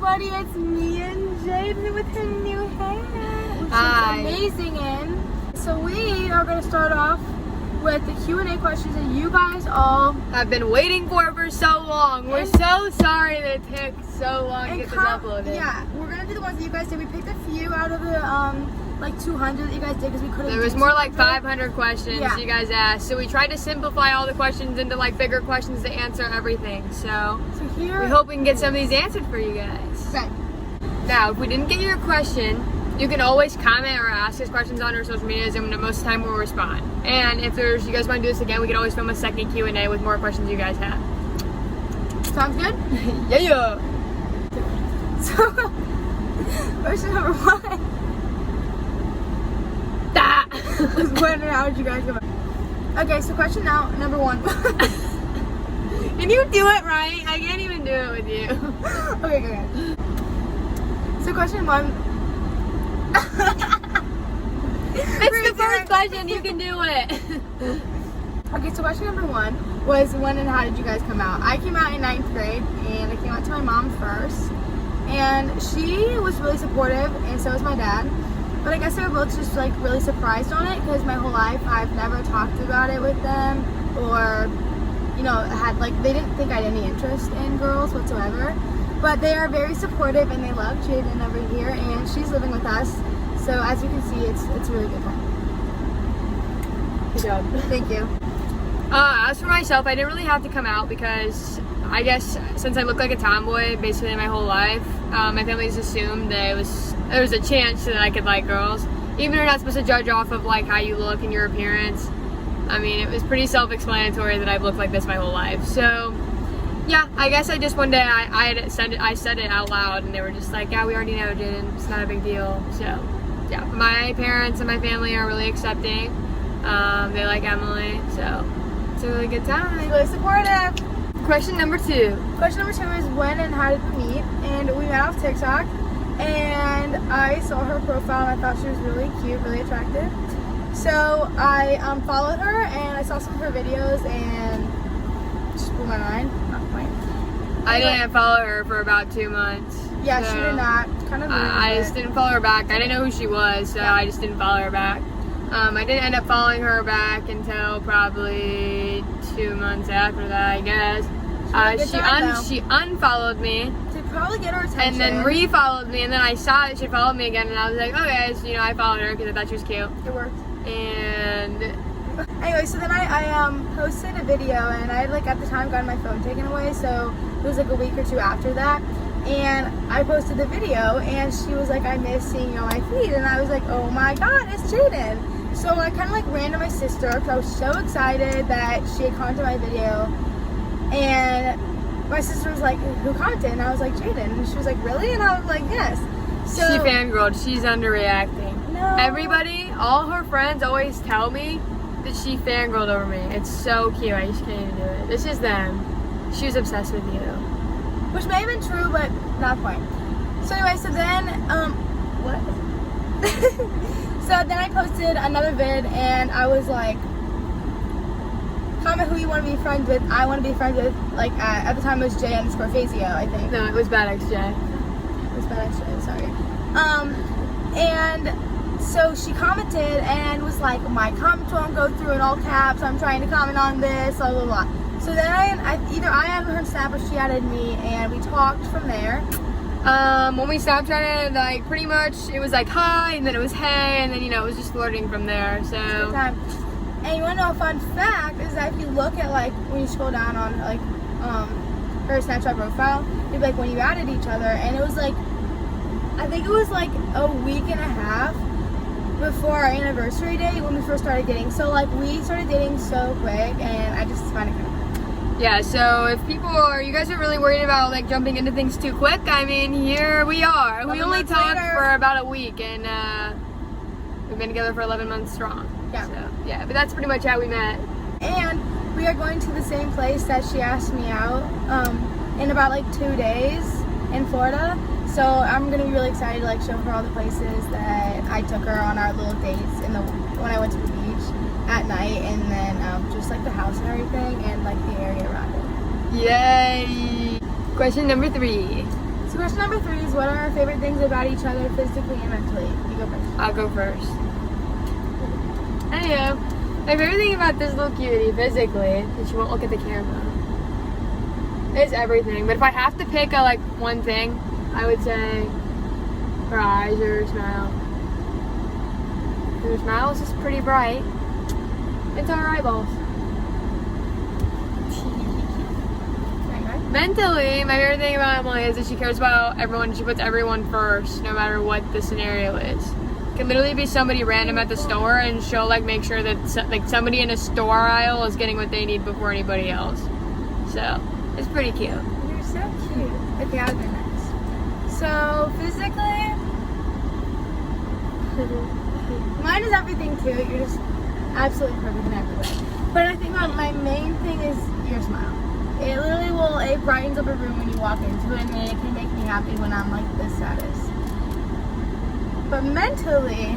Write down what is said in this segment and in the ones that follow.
everybody, it's me and Jaden with her new hair, which Hi. is amazing in. So we are going to start off with the Q&A questions that you guys all I've been waiting for so long. We're so sorry that it took so long to get this uploaded. Yeah, we're going to do the ones that you guys did. We picked a few out of the like 200 that you guys did because we couldn't. There was more like 500 questions you guys asked, so we tried to simplify all the questions into like bigger questions to answer everything. So here we hope we can get some of these answered for you guys. Right. Now, if we didn't get your question, you can always comment or ask us questions on our social medias, and most of the time we'll respond. And if you guys want to do this again, we can always film a second Q&A with more questions you guys have. Sounds good? Yeah. So, question number 1. When and how did you guys go? Okay, so question number 1. Can you do it right? I can't even do it with you. Okay, good. So question 1. It's the first question, you can do it. Okay, so question number 1 was when and how did you guys come out? I came out in 9th grade, and I came out to my mom first. And she was really supportive, and so was my dad. But I guess they were both just like really surprised on it because my whole life I've never talked about it with them or, you know, they didn't think I had any interest in girls whatsoever. But they are very supportive and they love Jaden over here, and she's living with us. So as you can see, it's a really good time. Good job. Thank you. As for myself, I didn't really have to come out because I guess since I look like a tomboy basically my whole life, my family just assumed that there was a chance that I could like girls. Even though you're not supposed to judge off of like how you look and your appearance. I mean, it was pretty self-explanatory that I've looked like this my whole life. So yeah, I guess I just one day I said it out loud, and they were just like, yeah, we already know, Jaden. It's not a big deal. So yeah, my parents and my family are really accepting. They like Emily, so it's a really good time. Really supportive. Question number 2. Question number 2 is when and how did we meet? And we met off TikTok, and I saw her profile and I thought she was really cute, really attractive. So I followed her and I saw some of her videos and just blew my mind. Not quite. I didn't follow her for about 2 months. Yeah, so she did not. Kind of. I just didn't follow her back. I didn't know who she was, so I just didn't follow her back. I didn't end up following her back until probably 2 months after that, I guess. She unfollowed me. To probably get her attention. And then re-followed me, and then I saw that she followed me again, and I was like, okay, so, I followed her because I thought she was cute. It worked. And anyway, so then I posted a video, and I had like at the time gotten my phone taken away, so it was like a week or 2 after that. And I posted the video, and she was like, I miss seeing you on my feed, and I was like, oh my god, it's Jaden. So I kind of like ran to my sister because I was so excited that she had commented my video. And my sister was like, who commented? And I was like, Jaden. And she was like, really? And I was like, yes. So she fangirled. She's underreacting. No. Everybody, all her friends always tell me that she fangirled over me. It's so cute. I just can't even do it. This is them. She was obsessed with you. Which may have been true, but not quite. So anyway, so then, what? So then I posted another vid, and I was like, comment who you want to be friends with. I want to be friends with, like, at the time it was J_Fazio, I think. No, it was Bad XJ. It was Bad XJ, sorry. And so she commented and was like, my comments won't go through in all caps. I'm trying to comment on this, blah, blah, blah. So then either I added her on Snap or she added me, and we talked from there. When we Snapchatted, like, pretty much, it was like, hi, and then it was hey, and then, it was just flirting from there, so. Good time. And you want to know a fun fact is that if you look at, like, when you scroll down on, like, her Snapchat profile, it'd be like when you added each other, and it was like, I think it was like a week and a half before our anniversary date when we first started dating. So, like, we started dating so quick, and I just find it kind of fun. Yeah, so if you guys are really worried about, like, jumping into things too quick, I mean, here we are. We only talked for about a week, and we've been together for 11 months strong. Yeah. So, yeah, but that's pretty much how we met. And we are going to the same place that she asked me out in about, like, 2 days in Florida. So I'm going to be really excited to, like, show her all the places that I took her on our little dates when I went to the beach at night, and then just, like, the house and everything, and, like, the area around it. Yay! Question number 3. So question number 3 is, what are our favorite things about each other physically and mentally? You go first. I'll go first. Anyhow, my favorite thing about this little cutie physically, and she won't look at the camera, is everything. But if I have to pick one thing, I would say her eyes or her smile. Her smile is just pretty bright. It's our eyeballs. Mentally, my favorite thing about Emily is that she cares about everyone. She puts everyone first, no matter what the scenario is. It can literally be somebody random at the store, and she'll make sure that somebody in a store aisle is getting what they need before anybody else. So it's pretty cute. You're so cute. Okay, I'll go next. So physically, mine is everything too. You're just absolutely perfect in every way. But I think my main thing is your smile. It literally it brightens up a room when you walk into it, and it can make me happy when I'm this saddest. But mentally,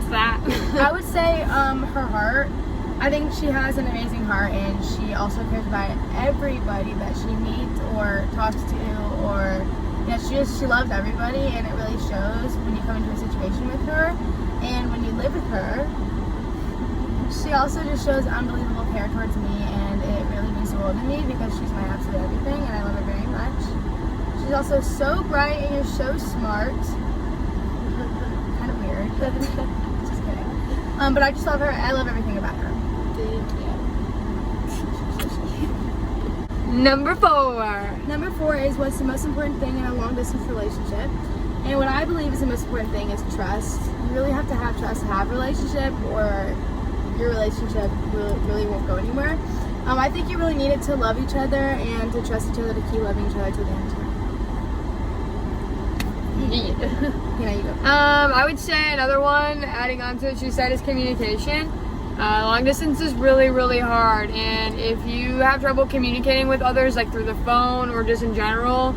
That. I would say her heart. I think she has an amazing heart, and she also cares about everybody that she meets or talks to, or she loves everybody, and it really shows when you come into a situation with her, and when you live with her. She also just shows unbelievable care towards me, and it really means the world to me because she's my absolute everything, and I love her very much. She's also so bright, and you're so smart. Kind of weird. Just kidding. But I just love her. I love everything about her. Number 4. Number 4 is, what's the most important thing in a long distance relationship? And what I believe is the most important thing is trust. You really have to have trust to have a relationship, or your relationship really won't go anywhere. I think you really need it to love each other and to trust each other to keep loving each other to the end. Yeah, you go. I would say another one, adding on to what she said, is communication. Long distance is really, really hard, and if you have trouble communicating with others, through the phone or just in general,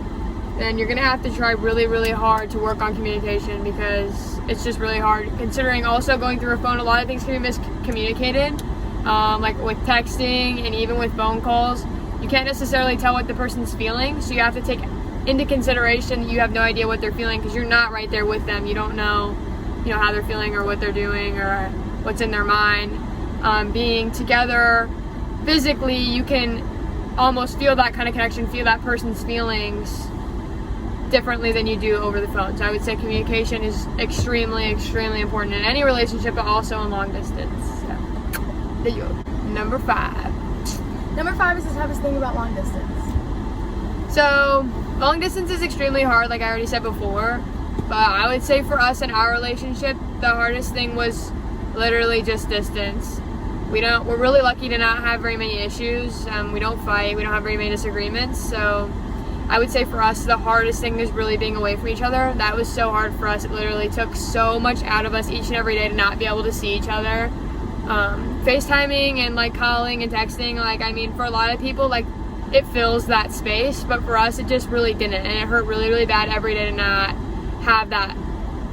then you're gonna have to try really, really hard to work on communication, because it's just really hard. Considering also going through a phone, a lot of things can be miscommunicated, with texting and even with phone calls. You can't necessarily tell what the person's feeling, so you have to take into consideration that you have no idea what they're feeling, because you're not right there with them. You don't know, how they're feeling or what they're doing or what's in their mind. Being together physically, you can almost feel that kind of connection, feel that person's feelings differently than you do over the phone. So I would say communication is extremely, extremely important in any relationship, but also in long distance. So, there you go. Number 5. Number 5 is the toughest thing about long distance. So long distance is extremely hard, like I already said before. But I would say for us in our relationship, the hardest thing was literally just distance. We're really lucky to not have very many issues. We don't fight. We don't have very many disagreements. So I would say for us, the hardest thing is really being away from each other. That was so hard for us. It literally took so much out of us each and every day to not be able to see each other. FaceTiming and calling and texting, for a lot of people, it fills that space. But for us, it just really didn't. And it hurt really, really bad every day to not have that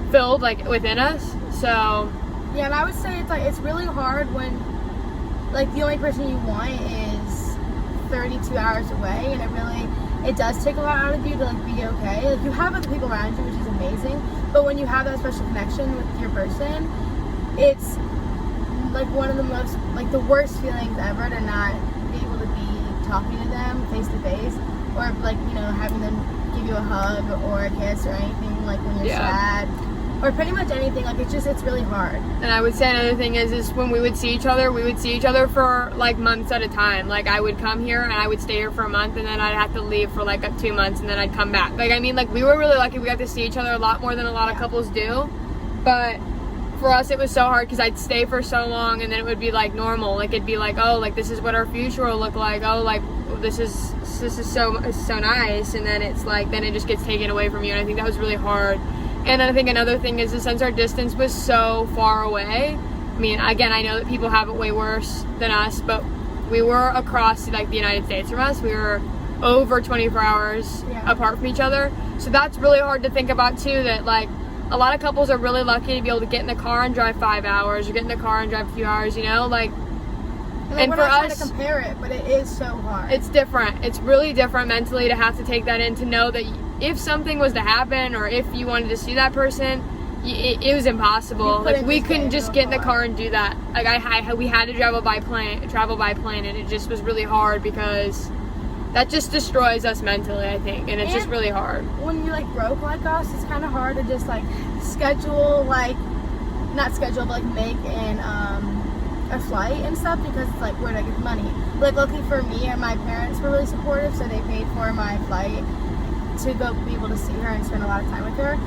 filled within us. So yeah, and I would say it's really hard when the only person you want is 32 hours away, and it does take a lot out of you to be okay. You have other people around you, which is amazing, but when you have that special connection with your person, it's one of the most the worst feelings ever to not be able to be talking to them face to face, or having them give you a hug or a kiss or anything when you're sad. Or pretty much anything, it's really hard. And I would say another thing is when we would see each other for months at a time. I would come here and I would stay here for a month, and then I'd have to leave for 2 months, and then I'd come back. We were really lucky. We got to see each other a lot more than a lot of couples do. But for us, it was so hard because I'd stay for so long, and then it would be normal. It'd be this is what our future will look like. This is so nice, and then it's then it just gets taken away from you, and I think that was really hard. And I think another thing is, since our distance was so far away, again, I know that people have it way worse than us, but we were across the United States from us. We were over 24 hours apart from each other. So that's really hard to think about too, that a lot of couples are really lucky to be able to get in the car and drive 5 hours, or get in the car and drive a few hours, And we're for not trying us, to compare it, but it is so hard. it's different. It's really different mentally to have to take that in, to know that if something was to happen or if you wanted to see that person, it was impossible. Like we couldn't just get in the car and do that. Like we had to travel by plane, and it just was really hard because that just destroys us mentally, I think, and it's just really hard. When you're like broke like us, it's kind of hard to just like schedule, like not schedule, but like make a flight and stuff, because it's like, where do I get the money? Like, luckily for me, and my parents were really supportive, so they paid for my flight to go be able to see her and spend a lot of time with her.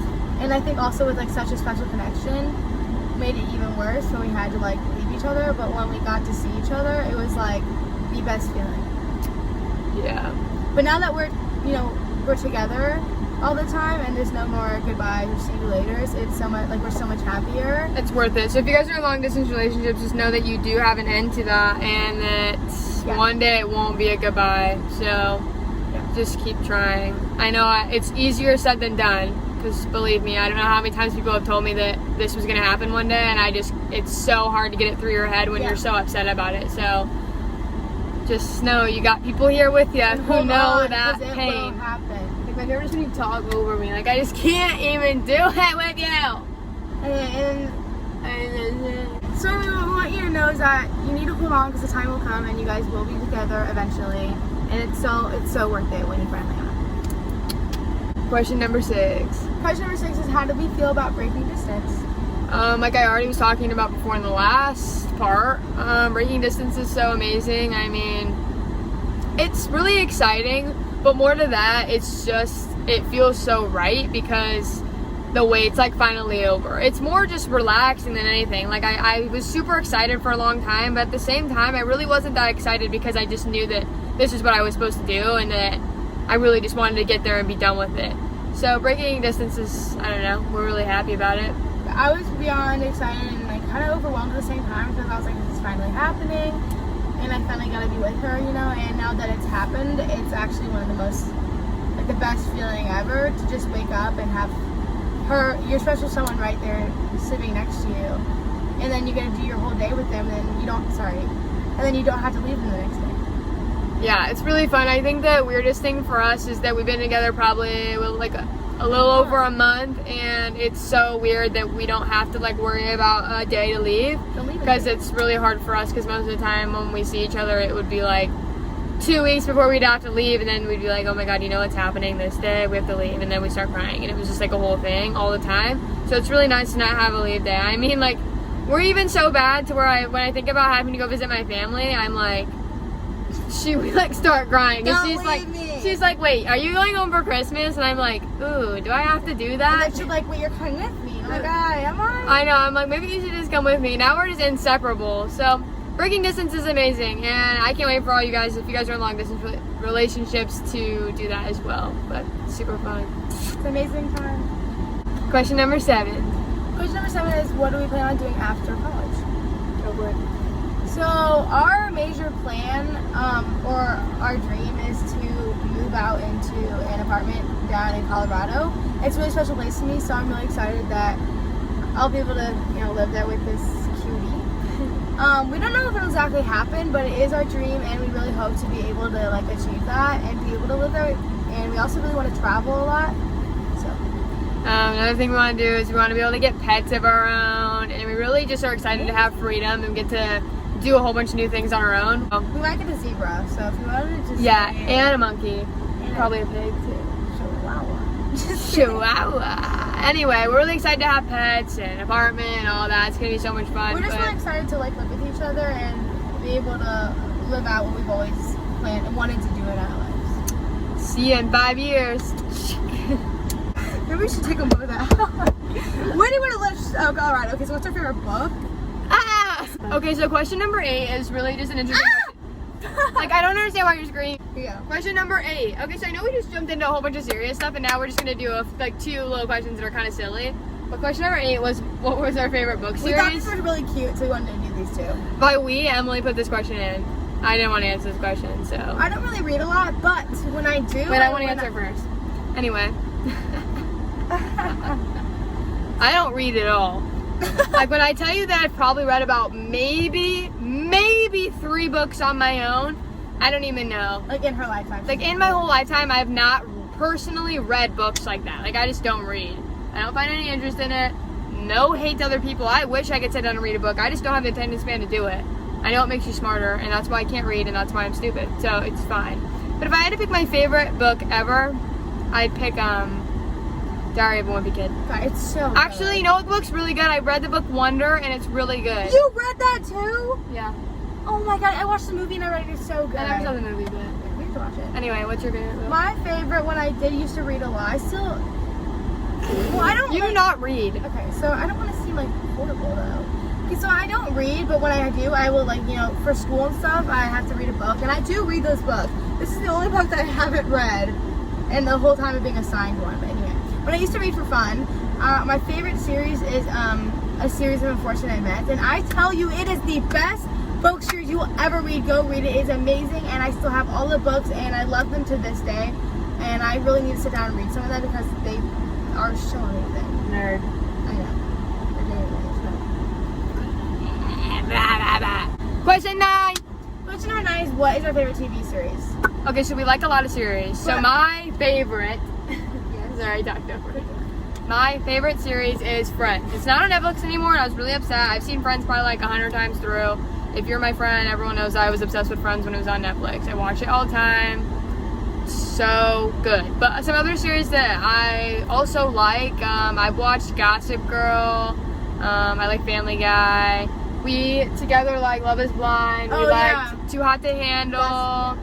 And I think also with like such a special connection, made it even worse when we had to like leave each other. But when we got to see each other, it was like the best feeling. Yeah. But now that we're together all the time, and there's no more goodbyes or see you laters, it's so much, like, we're so much happier. It's worth it. So if you guys are in long distance relationships, just know that you do have an end to that, and that one day it won't be a goodbye. So just keep trying. I know it's easier said than done, because believe me, I don't know how many times people have told me that this was going to happen one day, and it's so hard to get it through your head when you're so upset about it. So just know you got people here with you who know that pain. It will happen. Like, my favorite is when you talk over me. Like, I just can't even do it with you. So what we want you to know is that you need to hold on, because the time will come and you guys will be together eventually. And it's so worth it when you finally are. Question number 6. Question number 6 is, how do we feel about breaking distance? Like I already was talking about before in the last part, breaking distance is so amazing. I mean, it's really exciting, but more to that, it's just, it feels so right because the wait's like finally over. It's more just relaxing than anything. Like I was super excited for a long time, but at the same time, I really wasn't that excited because I just knew that this is what I was supposed to do and that I really just wanted to get there and be done with it. So breaking distance is, I don't know, we're really happy about it. I was beyond excited and like kind of overwhelmed at the same time, because I was like, this is finally happening and I finally got to be with her, and now that it's happened, it's actually one of the most, like, the best feeling ever to just wake up and have your special someone right there sitting next to you, and then you get to do your whole day with them, and you don't have to leave them the next day. Yeah, it's really fun. I think the weirdest thing for us is that we've been together probably like a little over a month, and it's so weird that we don't have to like worry about a day to leave, because it's really hard for us, because most of the time when we see each other it would be like 2 weeks before we'd have to leave, and then we'd be like, oh my god, you know what's happening this day, we have to leave, and then we start crying, and it was just like a whole thing all the time. So it's really nice to not have a leave day. I mean, like, we're even so bad to where when I think about having to go visit my family, I'm like, she would like start crying, and she's like, wait, are you going home for Christmas? And I'm like, ooh, do I have to do that? And then she's like, wait, you're coming with me. I'm like, am I? I know, I'm like, maybe you should just come with me. Now we're just inseparable. So breaking distance is amazing, and I can't wait for all you guys, if you guys are in long distance relationships, to do that as well. But it's super fun. It's an amazing time. Question number 7. Question number 7 is, what do we plan on doing after college? Go for it. So our major plan, or our dream, is to move out into an apartment down in Colorado. It's a really special place to me, so I'm really excited that I'll be able to, live there with this cutie. We don't know if it'll exactly happen, but it is our dream, and we really hope to be able to like achieve that and be able to live there. And we also really want to travel a lot. So another thing we want to do is we want to be able to get pets of our own, and we really just are excited to have freedom and get to do a whole bunch of new things on our own. We might get a zebra, so if you wanted to just and a monkey, probably a pig too. Chihuahua. Anyway, we're really excited to have pets and an apartment and all that. It's gonna be so much fun. We're just really excited to like live with each other and be able to live out what we've always planned and wanted to do in our lives. See you in 5 years. Maybe we should take a look at that. Where do you want to live? Oh, Colorado. Okay, so what's our favorite book? Okay, so question number 8 is really just an interesting question. Like, I don't understand why you're screaming. Yeah. Question number 8. Okay, so I know we just jumped into a whole bunch of serious stuff, and now we're just gonna do like 2 little questions that are kind of silly. But question number 8 was, what was our favorite book series? We thought this was really cute, so we wanted to do these 2. By we, Emily put this question in. I didn't want to answer this question, so. I don't really read a lot, but when I do. Wait, I want to answer first. Anyway. I don't read at all. Like, when I tell you that I've probably read about maybe maybe 3 books on my own. I don't even know. Like in her lifetime. Like in my whole lifetime, I have not personally read books like that. Like I just don't read. I don't find any interest in it. No hate to other people. I wish I could sit down and read a book. I just don't have the attention span to do it. I know it makes you smarter, and that's why I can't read, and that's why I'm stupid. So it's fine. But if I had to pick my favorite book ever, I'd pick Diary of a Wimpy Kid. God, it's so good. Actually, you know what book's really good? I read the book Wonder, and it's really good. You read that too? Yeah. Oh my god, I watched the movie and I read it. It's so good. I never saw the movie, but We have to watch it. anyway, what's your favorite book? My favorite one I did used to read a lot. I still. Well, I don't. You do like- not read. Okay, so I don't want to seem like horrible though. Okay, so I don't read, but when I do, I will like for school and stuff. I have to read a book, and I do read those books. This is the only book that I haven't read, and the whole time of being assigned one. But anyway, when I used to read for fun, my favorite series is a series of Unfortunate Events, and I tell you, it is the best book series you will ever read. Go read it. It's amazing, and I still have all the books, and I love them to this day. And I really need to sit down and read some of them because they are so amazing. Nerd. I know. They're very amazing. Question 9. Question number 9 is, what is our favorite TV series? Okay, so we like a lot of series. So What? my favorite. Sorry, I talked over it. My favorite series is Friends. It's not on Netflix anymore, and I was really upset. I've seen Friends probably like 100 times through. If you're my friend, everyone knows I was obsessed with Friends when it was on Netflix. I watch it all the time. So good. But some other series that I also like, I've watched Gossip Girl. I like Family Guy. We together like Love is Blind. We Oh, yeah. liked Too Hot to Handle.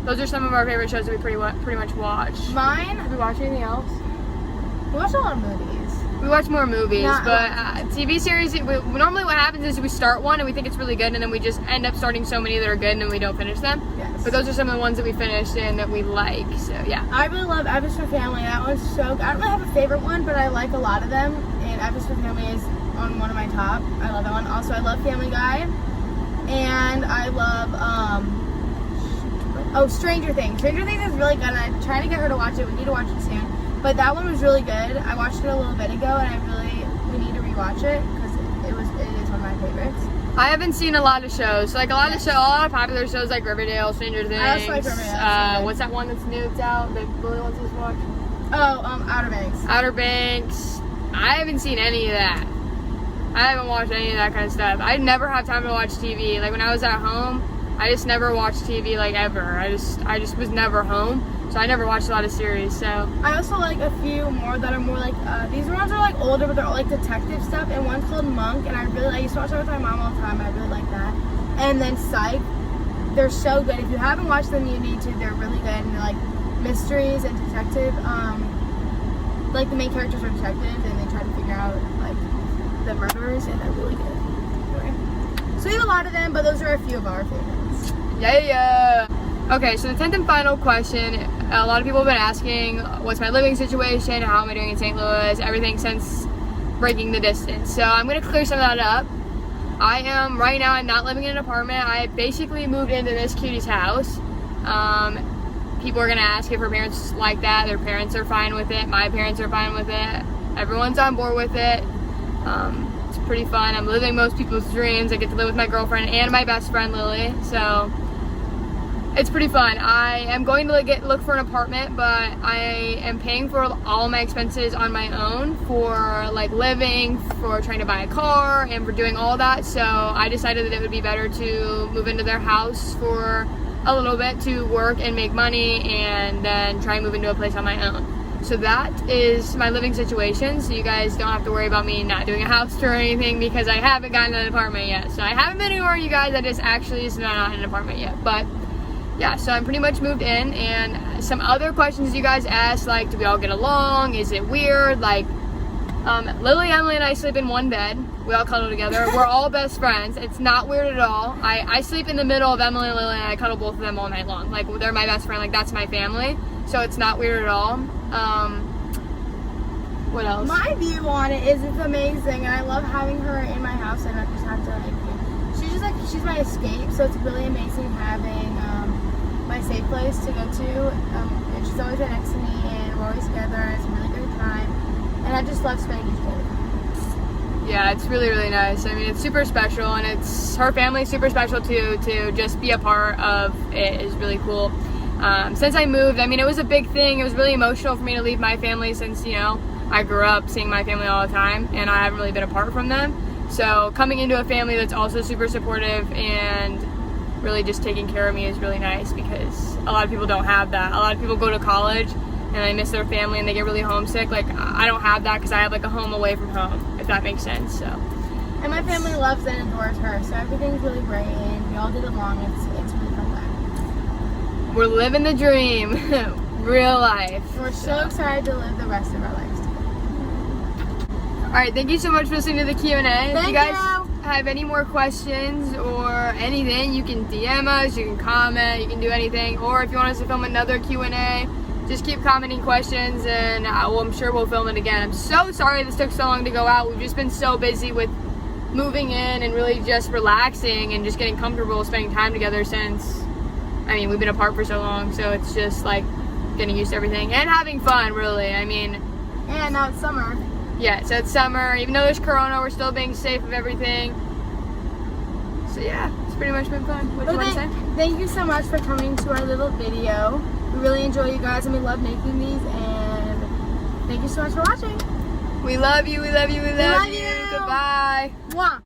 Those are some of our favorite shows that we pretty much watch. Mine, Have we watched anything else? we watch a lot of movies. We watch more movies, Not a but lot. TV series, normally what happens is we start one and we think it's really good, and then we just end up starting so many that are good and then we don't finish them. Yes. But those are some of the ones that we finished and that we like, so yeah. I really love F is for Family. That one's so good. I don't really have a favorite one, but I like a lot of them. And F is for Family is on one of my top. I love that one. Also, I love Family Guy. And I love, Stranger Things. Stranger Things is really good, and I'm trying to get her to watch it. We need to watch it soon. But that one was really good. I watched it a little bit ago, and we need to rewatch it because it is one of my favorites. I haven't seen a lot of shows. Like a lot of popular shows like Riverdale, Stranger Things. I also like Riverdale, that's so good. What's that one that's new? It's out that Lily wants us to watch? Outer Banks. Outer Banks. I haven't seen any of that. I haven't watched any of that kind of stuff. I never have time to watch TV. Like when I was at home, I just never watched TV like ever. I just was never home, so I never watched a lot of series. So I also like a few more that are more like these ones are like older, but they're all like detective stuff. And one's called Monk, and I used to watch that with my mom all the time. And I really like that. And then Psych, they're so good. If you haven't watched them, you need to. They're really good, and they're like mysteries and detective. Like the main characters are detectives, and they try to figure out like the murderers, and they're really good. Anyway. So we have a lot of them, but those are a few of our favorites. yeah. Okay, so the 10th and final question. A lot of people have been asking, what's my living situation? How am I doing in St. Louis? Everything since breaking the distance. So I'm going to clear some of that up. Right now, I'm not living in an apartment. I basically moved into this cutie's house. People are going to ask if her parents like that. Their parents are fine with it. My parents are fine with it. Everyone's on board with it. It's pretty fun. I'm living most people's dreams. I get to live with my girlfriend and my best friend, Lily. So it's pretty fun. I am going to look for an apartment, but I am paying for all my expenses on my own for like living, for trying to buy a car, and for doing all that. So I decided that it would be better to move into their house for a little bit to work and make money, and then try and move into a place on my own. So that is my living situation. So you guys don't have to worry about me not doing a house tour or anything, because I haven't gotten an apartment yet. So I haven't been anywhere, you guys. I just actually not in an apartment yet, but. Yeah, so I'm pretty much moved in, and some other questions you guys asked, like, do we all get along? Is it weird? Like, Lily, Emily, and I sleep in one bed. We all cuddle together. We're all best friends. It's not weird at all. I sleep in the middle of Emily and Lily, and I cuddle both of them all night long. Like, they're my best friend. Like, that's my family. So it's not weird at all. What else? My view on it is it's amazing, and I love having her in my house, and I just have to she's my escape. So it's really amazing having my safe place to go to, and she's always right next to me, and we're always together, and it's a really good time, and I just love spending each day with her. Yeah, it's really, really nice. I mean, it's super special, and it's her family's super special too. To just be a part of it is really cool. Since I moved, I mean, it was a big thing. It was really emotional for me to leave my family since, you know, I grew up seeing my family all the time, and I haven't really been apart from them. So coming into a family that's also super supportive and really just taking care of me is really nice, because a lot of people don't have that. A lot of people go to college and they miss their family and they get really homesick. Like, I don't have that because I have like a home away from home, if that makes sense. So. And my family loves and adores her, so everything's really great, and we all get along. It's really fun time. We're living the dream, real life. And we're so excited to live the rest of our lives together. All right, thank you so much for listening to the Q&A. If you guys you. have any more questions or anything, you can DM us, you can comment, you can do anything. Or if you want us to film another Q&A, just keep commenting questions, and I'm sure we'll film it again. I'm so sorry this took so long to go out. We've just been so busy with moving in and really just relaxing and just getting comfortable spending time together since, I mean, we've been apart for so long. So it's just like getting used to everything and having fun, really. I mean, And now it's summer. yeah, so it's summer. Even though there's Corona, we're still being safe of everything. So yeah, it's pretty much been fun. What do you want to say? Thank you so much for coming to our little video. We really enjoy you guys, and we love making these, and thank you so much for watching. We love you, we love you, we love love you. you. Goodbye. Mwah.